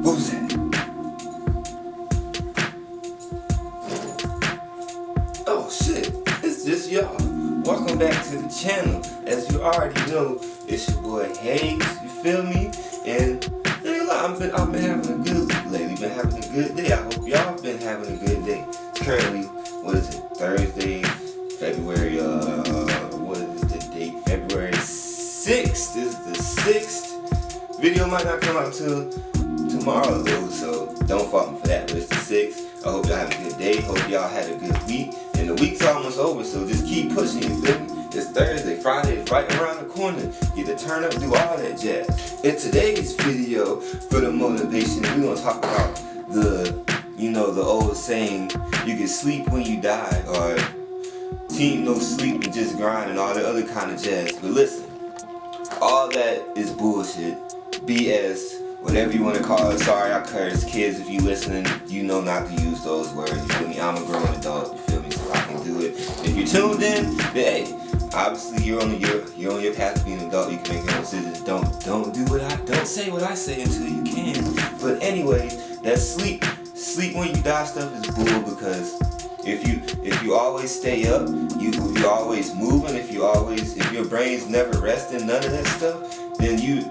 What was that? Oh shit, it's just y'all. Welcome back to the channel. As you already know, it's your boy Hayes, you feel me? And I've been having a good week lately, been having a good day. I hope y'all been having a good day. It's currently, what is it, Thursday, February, what is the date? February 6th is the 6th. Video might not come out till tomorrow though, so don't fault me for that, but it's the 6th. I hope y'all have a good day, hope y'all had a good week. And the week's almost over, so just keep pushing, you feel me? It's Thursday, Friday is right around the corner. Get to turn up, do all that jazz. In today's video, for the motivation, we're gonna talk about the old saying, you can sleep when you die, or team no sleep and just grind and all the other kind of jazz. But listen, all that is bullshit, BS, whatever you want to call it. Sorry I curse. Kids, if you listening, you know not to use those words, you feel me? I'm a grown adult, you feel me, so I can do it. If you're tuned in, then hey, obviously you're on your path to being an adult. You can make your own decisions. Don't say what I say until you can. But anyways, that sleep when you die stuff is bull, because if you always stay up, you always moving, if your brain's never resting, none of that stuff, then you're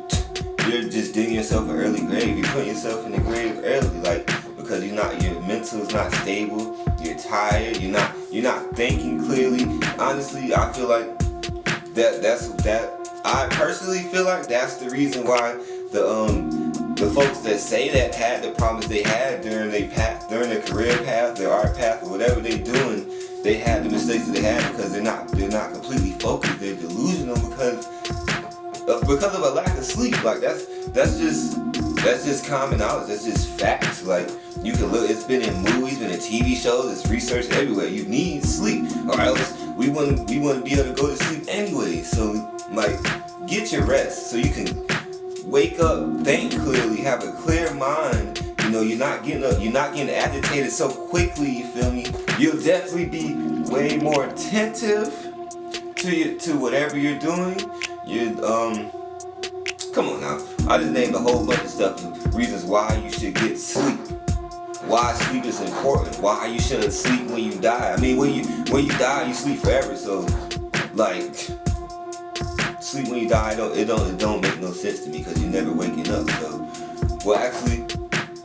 just digging yourself an early grave. You're putting yourself in the grave early, like, because your mental is not stable, you're tired, you're not thinking clearly. Honestly, I feel like I personally feel like that's the reason why the folks that say that had the problems they had during their career path, their art path, or whatever they're doing, they had the mistakes that they had because they're not completely focused. They're delusional because of a lack of sleep. Like that's just common knowledge. That's just facts. Like, you can look. It's been in movies, been in TV shows. It's researched everywhere. You need sleep, or else we wouldn't be able to go to sleep anyway. So like, get your rest so you can wake up, think clearly, have a clear mind. You know, you're not getting agitated so quickly, you feel me? You'll definitely be way more attentive to whatever you're doing. Come on now. I just named a whole bunch of stuff, reasons why you should get sleep. Why sleep is important. Why you shouldn't sleep when you die. I mean, when you die, you sleep forever. So, like, sleep when you die, it don't make no sense to me, because you're never waking up. So, well, actually,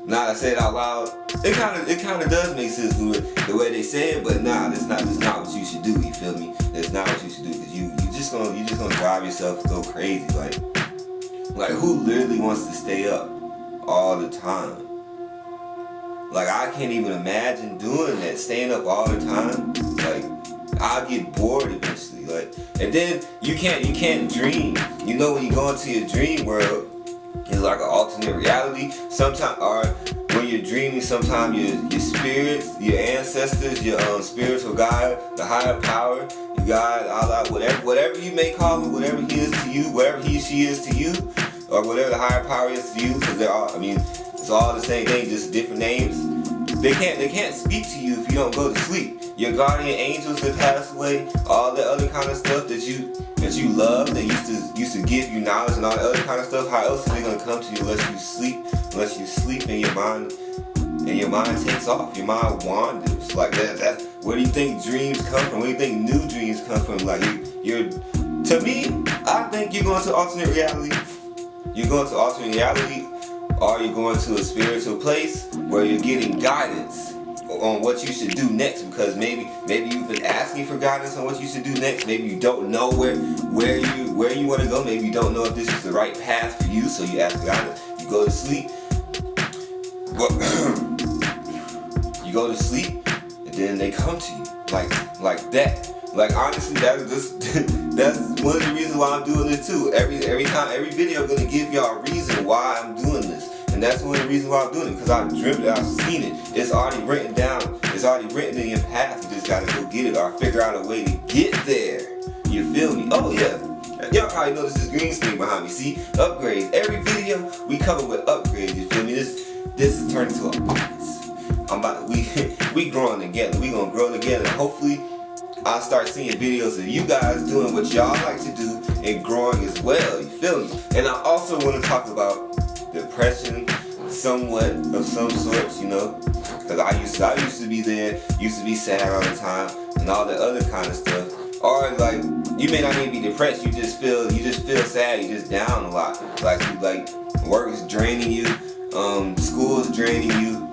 now that I say it out loud, it kind of does make sense the way they say it, but nah, that's not what you should do. You feel me? That's not what you should do, because you just gonna drive yourself to go crazy. Like who literally wants to stay up all the time? Like, I can't even imagine doing that, staying up all the time. Like, I'll get bored eventually. Like, and then you can't dream. You know, when you go into your dream world, it's like an alternate reality. Sometimes, or when you're dreaming, sometimes your spirits, your ancestors, your spiritual guide, the higher power, your God, Allah, whatever you may call him, whatever he is to you, whatever he, she is to you, or whatever the higher power is to you, because it's all the same thing, just different names. They can't speak to you if you don't go to sleep. Your guardian angels that passed away, all the other kind of stuff that you love, that used to give you knowledge and all the other kind of stuff. How else are they gonna come to you unless you sleep and your mind takes off, your mind wanders. Like that. Where do you think dreams come from? Where do you think new dreams come from? Like, to me, I think you're going to alternate reality. You're going to alternate reality, or you're going to a spiritual place where you're getting guidance on what you should do next, because maybe you've been asking for guidance on what you should do next. Maybe you don't know where you want to go. Maybe you don't know if this is the right path for you, so you ask for guidance. You go to sleep. You go to sleep, and then they come to you like that. Like, honestly, that's one of the reasons why I'm doing this too. Every video I'm gonna give y'all a reason why I'm doing this. And that's one of the reasons why I'm doing it, because I've dreamt it, I've seen it. It's already written down. It's already written in your path. You just gotta go get it, or figure out a way to get there. You feel me? Oh yeah. Y'all probably noticed this green screen behind me. See? Upgrades. Every video we cover with upgrades. You feel me? This is turned into a office. We growing together. We gonna grow together. Hopefully, I'll start seeing videos of you guys doing what y'all like to do and growing as well. You feel me? And I also want to talk about depression, somewhat of some sorts, you know. Cause I used to be there, used to be sad all the time, and all the other kind of stuff. Or like, you may not even be depressed. You just feel sad. You just down a lot. Like work is draining you. School is draining you.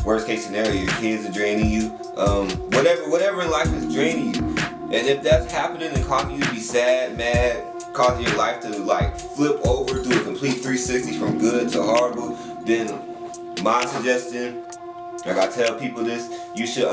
Worst case scenario, your kids are draining you. Whatever in life is draining you. And if that's happening and causing you to be sad, mad, causing your life to like flip over, do a complete 360 from good to horrible, then my suggestion, like I tell people this, you should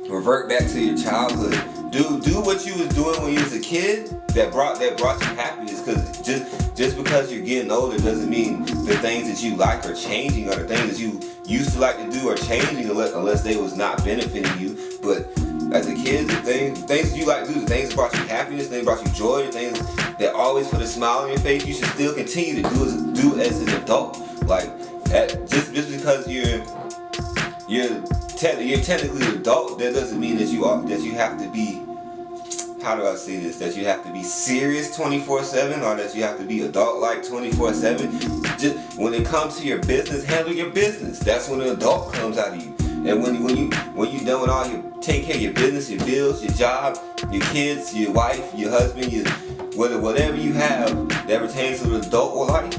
revert back to your childhood. Do what you was doing when you was a kid that brought you happiness. Cause just because you're getting older doesn't mean the things that you like are changing, or the things that you used to like to do are changing unless they was not benefiting you. But as a kid, the things that you like to do, the things that brought you happiness, the things that brought you joy, the things that always put a smile on your face, you should still continue to do as an adult. Like just because you're technically an adult, that doesn't mean that you have to be, how do I say this, that you have to be serious 24/7, or that you have to be adult-like 24/7. Just when it comes to your business, handle your business. That's when an adult comes out of you. And when you done with all your, take care of your business, your bills, your job, your kids, your wife, your husband, whatever you have that pertains to the adult life,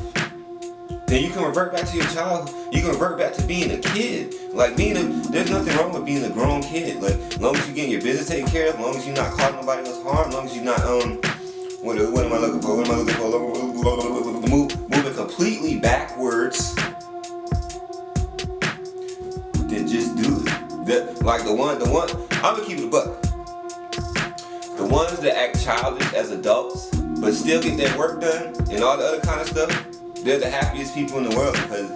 then you can revert back to your childhood. You can revert back to being a kid. Like there's nothing wrong with being a grown kid. Like, as long as you're getting your business taken care of, as long as you're not causing nobody else harm, as long as you're not what am I looking for? Moving completely backwards, then just do it. Like the one, I'm gonna keep it a buck. The ones that act childish as adults, but still get their work done and all the other kind of stuff, they're the happiest people in the world, because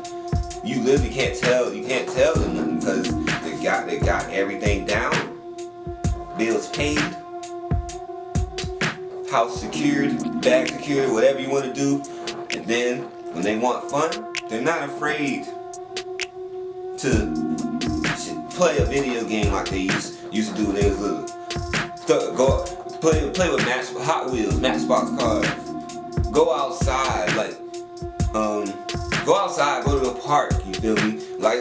you literally can't tell them nothing, because they got everything down, bills paid, house secured, bag secured, whatever you want to do. And then when they want fun, they're not afraid to play a video game like they used to do when they was little. Go play with Hot Wheels, Matchbox cars. Go outside, go to the park, you feel me? Like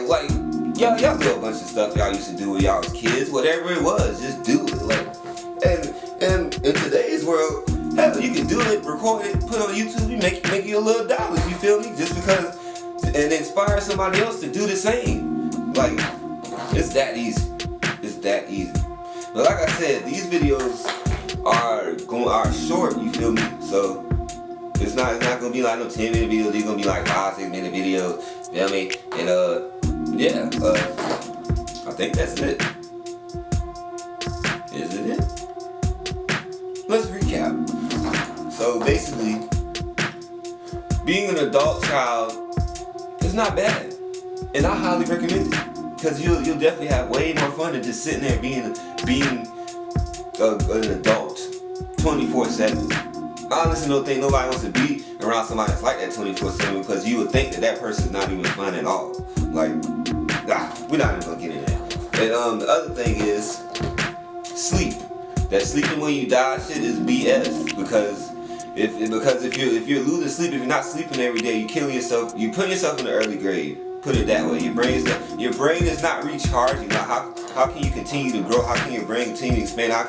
y'all do a bunch of stuff y'all used to do when y'all was kids. Whatever it was, just do it. Like, and in today's world, hell, you can do it, record it, put it on YouTube, you make you a little dollars, you feel me? Just because, and inspire somebody else to do the same. Like, it's that easy. It's that easy. But like I said, these videos are short, you feel me? So it's not gonna be like no 10-minute videos. They're gonna be like 5-6-minute videos. You know what I mean? And I think that's it. Is it? Let's recap. So basically, being an adult child is not bad, and I highly recommend it, because you'll definitely have way more fun than just sitting there being an adult 24/7. I honestly don't think nobody wants to be around somebody that's like that 24/7, because you would think that person's not even fun at all. Like, we're not even gonna get into that. And the other thing is sleep. That sleeping when you die shit is BS, because if you're losing sleep, if you're not sleeping every day, you're killing yourself. You put yourself in the early grave. Put it that way. Your brain is not recharging. Like, how can you continue to grow? How can your brain continue to expand? How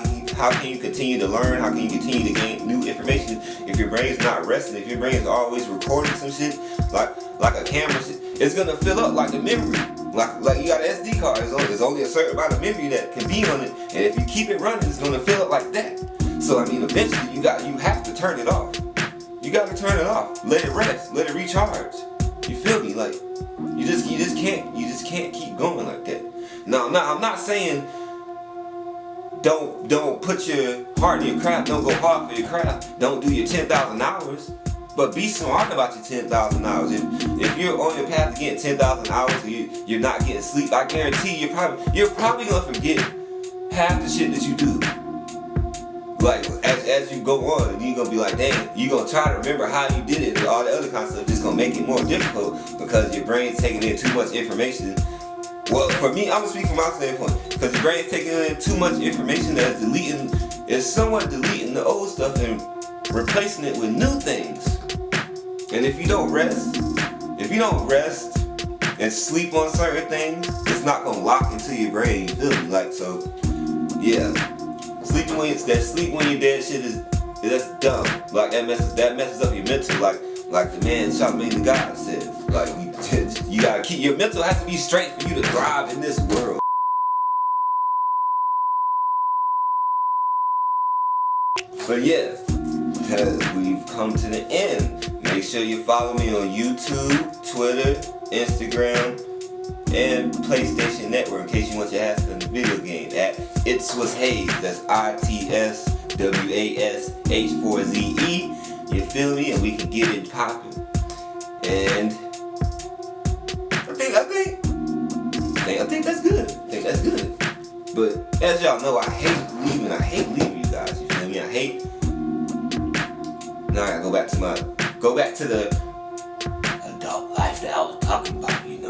can you continue to learn? How can you continue to gain new information if your brain is not resting? If your brain is always recording some shit, like a camera shit, it's gonna fill up like the memory. Like you got an SD card. There's only a certain amount of memory that can be on it, and if you keep it running, it's gonna fill up like that. So I mean, eventually you have to turn it off. You got to turn it off. Let it rest. Let it recharge. You feel me? Like, you just can't keep going like that. Now, I'm not saying don't put your heart in your craft. Don't go hard for your craft. Don't do your 10,000 hours. But be smart about your 10,000 hours. If you're on your path to getting 10,000 hours and you're not getting sleep, I guarantee you're probably gonna forget half the shit that you do. Like, as you go on, you're gonna be like, damn, you're gonna try to remember how you did it, and all the other kind of stuff just gonna make it more difficult because your brain's taking in too much information. Well, for me, I'm gonna speak from my standpoint, because your brain's taking in too much information that's somewhat deleting the old stuff and replacing it with new things. And if you don't rest, you don't rest and sleep on certain things, it's not gonna lock into your brain. You feel me? Like, so, yeah. Sleep when you're dead shit that's dumb. Like that messes up your mental. Like the man Charlamagne the God says. Like you gotta keep your mental has to be straight for you to thrive in this world. But yeah, we've come to the end. Make sure you follow me on YouTube, Twitter, Instagram, and PlayStation Network in case you want your ass in the video game at itswasH4ZE. That's itswasH4ZE. You feel me? And we can get it popping. And I think that's good. But as y'all know, I hate leaving you guys. You feel me? Now I gotta go back to the adult life that I was talking about, you know.